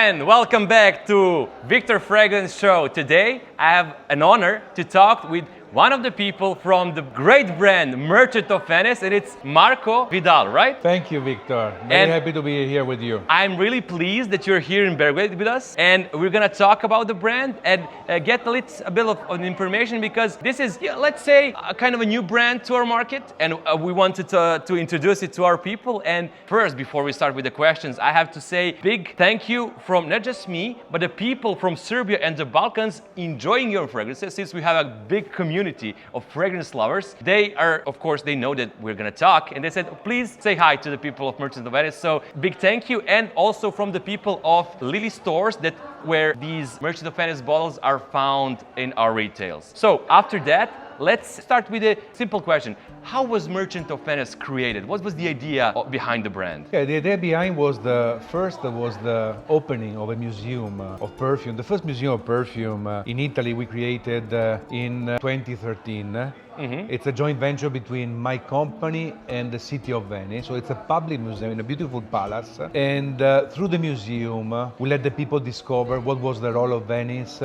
And welcome back to Victor Fragrance Show. Today I have an honor to talk with one of the people from the great brand Merchant of Venice, and it's Marco Vidal, right? Thank you, Victor. Very happy to be here with you. I'm really pleased that you're here in Belgrade with us, and we're gonna talk about the brand and get a bit of information, because this is, let's say, a kind of a new brand to our market, and we wanted to introduce it to our people. And first, before we start with the questions, I have to say big thank you from not just me, but the people from Serbia and the Balkans enjoying your fragrances, since we have a big community of fragrance lovers. They are, of course, they know that we're gonna talk, and they said, please say hi to the people of Merchant of Venice. So big thank you. And also from the people of Lily stores, that where these Merchant of Venice bottles are found in our retails. So after that, let's start with a simple question. How was Merchant of Venice created? What was the idea behind the brand? Yeah, the idea behind was the opening of a museum of perfume. The first museum of perfume in Italy we created in 2013. It's a joint venture between my company and the city of Venice. So it's a public museum in a beautiful palace. And through the museum, we let the people discover what was the role of Venice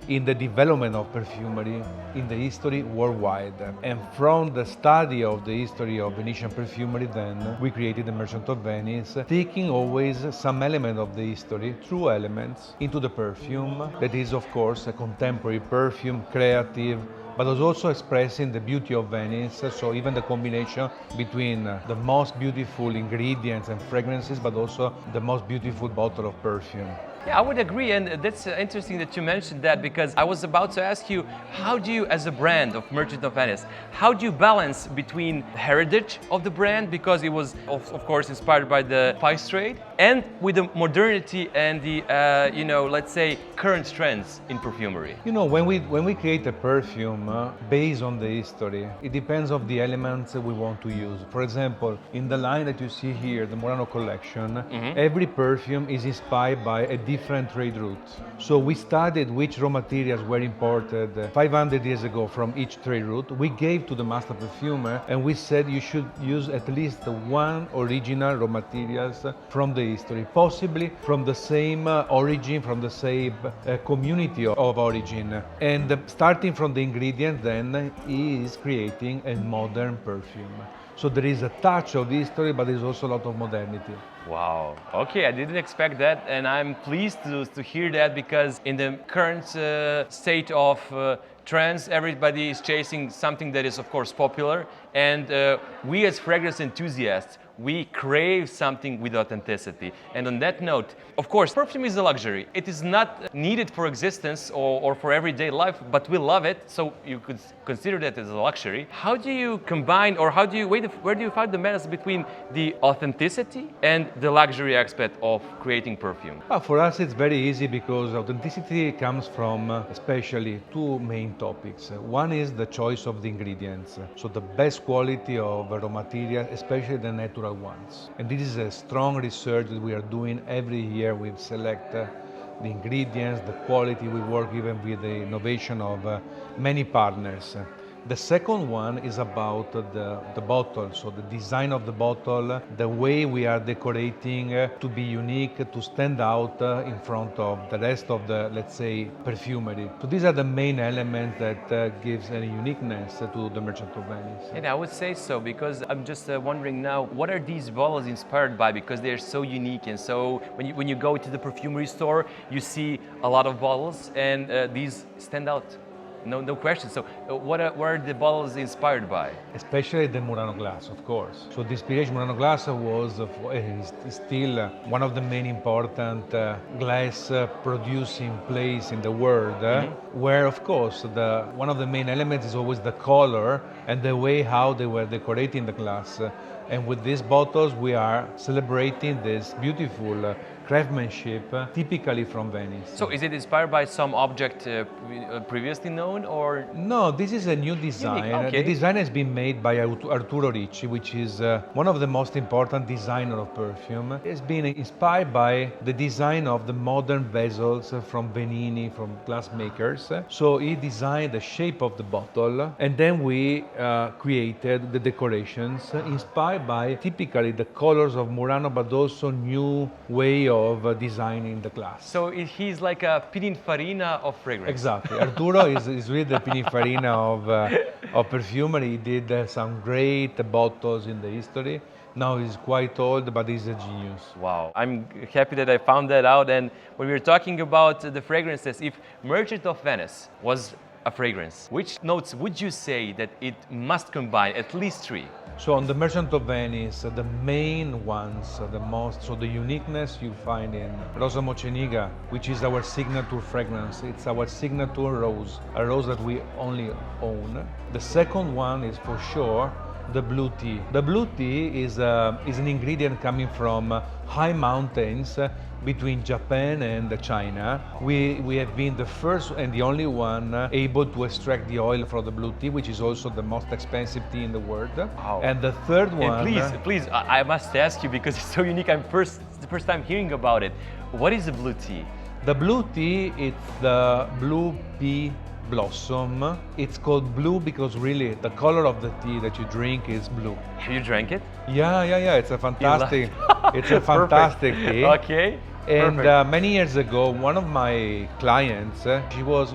in the development of perfumery in the history worldwide. And from the study of the history of Venetian perfumery, then we created the Merchant of Venice, taking always some element of the history, true elements, into the perfume that is, of course, a contemporary perfume, creative, but was also expressing the beauty of Venice. So even the combination between the most beautiful ingredients and fragrances, but also the most beautiful bottle of perfume. Yeah, I would agree, and that's interesting that you mentioned that, because I was about to ask you, how do you, as a brand of Merchant of Venice, how do you balance between the heritage of the brand, because it was of course inspired by the spice trade, and with the modernity and the let's say current trends in perfumery? You know, when we create a perfume based on the history, it depends on the elements we want to use. For example, in the line that you see here, the Murano collection, every perfume is inspired by a different trade route. So we studied which raw materials were imported 500 years ago from each trade route. We gave to the master perfumer, and we said you should use at least one original raw materials from the history, possibly from the same origin, from the same community of origin. And starting from the ingredient then is creating a modern perfume. So there is a touch of history, but there's also a lot of modernity. Wow. Okay, I didn't expect that, and I'm pleased to hear that, because in the current state of trends, everybody is chasing something that is, of course, popular, and we as fragrance enthusiasts, we crave something with authenticity. And on that note, of course, perfume is a luxury. It is not needed for existence or for everyday life, but we love it, so you could consider that as a luxury. How do you combine, or where do you find the balance between the authenticity and the luxury aspect of creating perfume? For us, it's very easy, because authenticity comes from especially two main topics. One is the choice of the ingredients, so the best quality of raw material, especially the natural ones. And this is a strong research that we are doing every year. We select the ingredients, the quality. We work even with the innovation of many partners. The second one is about the bottle, so the design of the bottle, the way we are decorating to be unique, to stand out in front of the rest of the, let's say, perfumery. So these are the main elements that gives a uniqueness to the Merchant of Venice. And I would say so, because I'm just wondering now, what are these bottles inspired by? Because they're so unique, and so when you go to the perfumery store, you see a lot of bottles, and these stand out. No question. So what are the bottles inspired by? Especially the Murano glass, of course. So the inspiration Murano glass was is still one of the main important glass producing place in the world, where, of course, one of the main elements is always the color and the way how they were decorating the glass. And with these bottles, we are celebrating this beautiful craftsmanship, typically from Venice. So is it inspired by some object previously known, or? No, this is a new design. Okay. The design has been made by Arturo Ricci, which is one of the most important designers of perfume. It's been inspired by the design of the modern vessels from Venini, from glassmakers. So he designed the shape of the bottle, and then we created the decorations inspired by typically the colors of Murano, but also new way of designing the class. So he's like a Pininfarina of fragrance. Exactly. Arturo is really the Pininfarina of perfumery. He did some great bottles in the history. Now he's quite old, but he's a genius. Wow, I'm happy that I found that out. And when we were talking about the fragrances, if Merchant of Venice was a fragrance, which notes would you say that it must combine? At least three. So on the Merchant of Venice, the main ones, the uniqueness you find in Rosa Moceniga, which is our signature fragrance. It's our signature rose, a rose that we only own. The second one is for sure the blue tea. The blue tea is an ingredient coming from high mountains between Japan and China. We have been the first and the only one able to extract the oil from the blue tea, which is also the most expensive tea in the world. Wow. And the third one... And please, I must ask you because it's so unique. It's the first time hearing about it. What is the blue tea? The blue tea, it's the blue pea blossom. It's called blue because really the color of the tea that you drink is blue. Have you drank it? Yeah. It's a fantastic, it's a fantastic tea. Okay. And many years ago, one of my clients,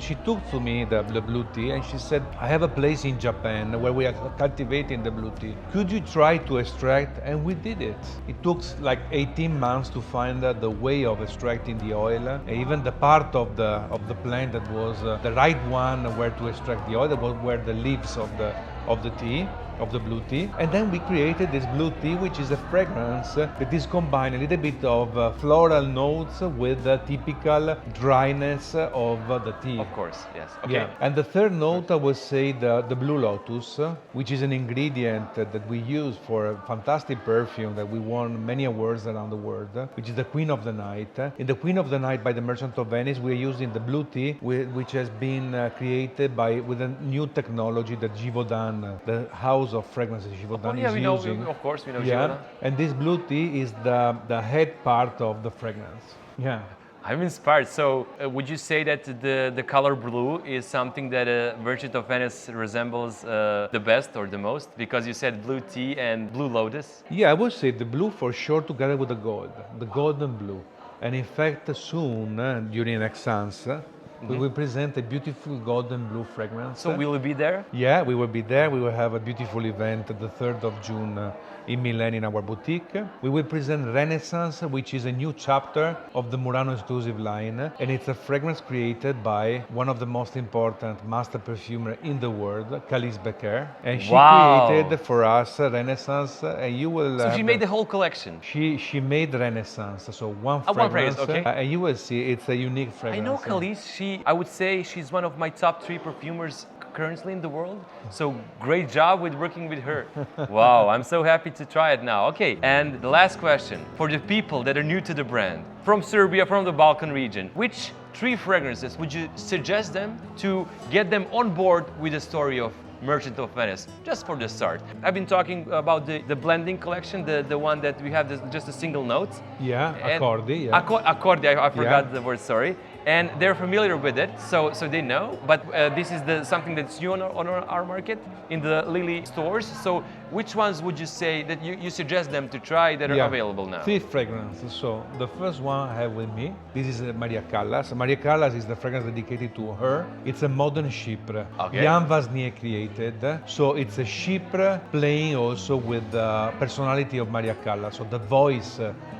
she took to me the blue tea and she said, I have a place in Japan where we are cultivating the blue tea. Could you try to extract? And we did it. It took like 18 months to find the way of extracting the oil, and even the part of the plant that was the right one where to extract the oil, that was where the leaves of the tea, of the blue tea. And then we created this blue tea, which is a fragrance that is combined a little bit of floral notes with the typical dryness of the tea. Of course, yes. Okay. Yeah. And the third note, I would say the blue lotus, which is an ingredient that we use for a fantastic perfume that we won many awards around the world, which is the Queen of the Night. In the Queen of the Night by the Merchant of Venice, we're using the blue tea, which has been created with a new technology that Givaudan, the house of fragrances Givaudan is using. Of course, we know Yeah, Givaudan. and this blue tea is the head part of the fragrance. Yeah. I'm inspired. So, would you say that the color blue is something that Merchant of Venice resembles the best or the most? Because you said blue tea and blue lotus. Yeah, I would say the blue for sure together with the golden blue. And in fact, soon, during Exans, we will present a beautiful golden blue fragrance. So will you be there? Yeah, we will be there. We will have a beautiful event the 3rd of June in Milan in our boutique. We will present Renaissance, which is a new chapter of the Murano exclusive line. And it's a fragrance created by one of the most important master perfumer in the world, Calice Becker. And she created for us Renaissance. And you will... So she made the whole collection? She made Renaissance, so one fragrance. Okay. And you will see it's a unique fragrance. I know Calice. I would say she's one of my top 3 perfumers currently in the world. So great job with working with her. Wow, I'm so happy to try it now. Okay, and the last question for the people that are new to the brand, from Serbia, from the Balkan region, which 3 fragrances would you suggest them to get them on board with the story of Merchant of Venice, just for the start? I've been talking about the blending collection, the one that we have just a single note. Yeah, Accordi. Yeah. Accordi, I forgot the word, sorry. And they're familiar with it, so they know. But this is something that's new on our market in the Lily stores. So which ones would you say that you suggest them to try that are available now? 3 fragrances. So the first one I have with me, this is Maria Callas. Maria Callas is the fragrance dedicated to her. It's a modern Chypre. Okay. Jan Vasnier created. So it's a Chypre playing also with the personality of Maria Callas. So the voice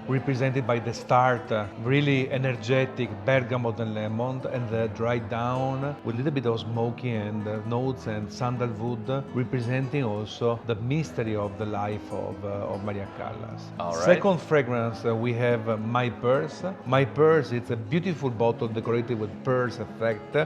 represented by the start, really energetic bergamot and lemon, and the dry down with a little bit of smoky and notes and sandalwood, representing also the mystery of the life of Maria Callas. All right. Second fragrance, we have My Purse. My Purse, it's a beautiful bottle decorated with pearls effect.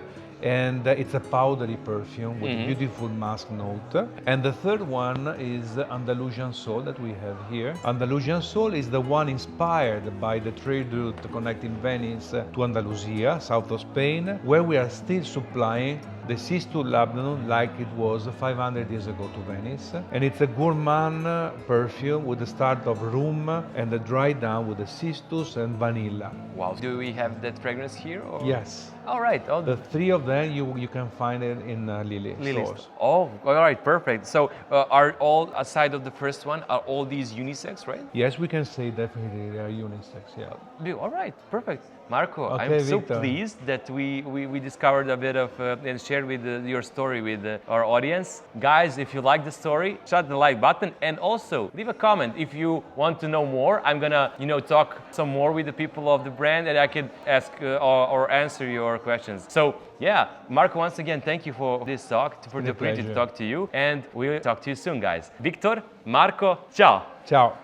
And it's a powdery perfume with a beautiful musk note. And the third one is Andalusian Soul that we have here. Andalusian Soul is the one inspired by the trade route connecting Venice to Andalusia, south of Spain, where we are still supplying the Cistus labdanum like it was 500 years ago to Venice. And it's a gourmand perfume with the start of rum and the dry down with the cistus and vanilla. Wow. Do we have that fragrance here? Or? Yes. All right. The 3 of then you can find it in Lily stores. Oh, all right, perfect. So are all aside of the first one, are all these unisex, right? Yes, we can say definitely they are unisex. Yeah. All right, perfect. Marco, Okay, I'm so Victor. pleased that we discovered a bit of and shared with your story with our audience. Guys, if you like the story, shut the like button and also leave a comment if you want to know more. I'm gonna, talk some more with the people of the brand and I can ask or answer your questions. So yeah, Marco, once again, thank you for this talk, for the opportunity to talk to you, and we'll talk to you soon, guys. Victor, Marco, ciao. Ciao.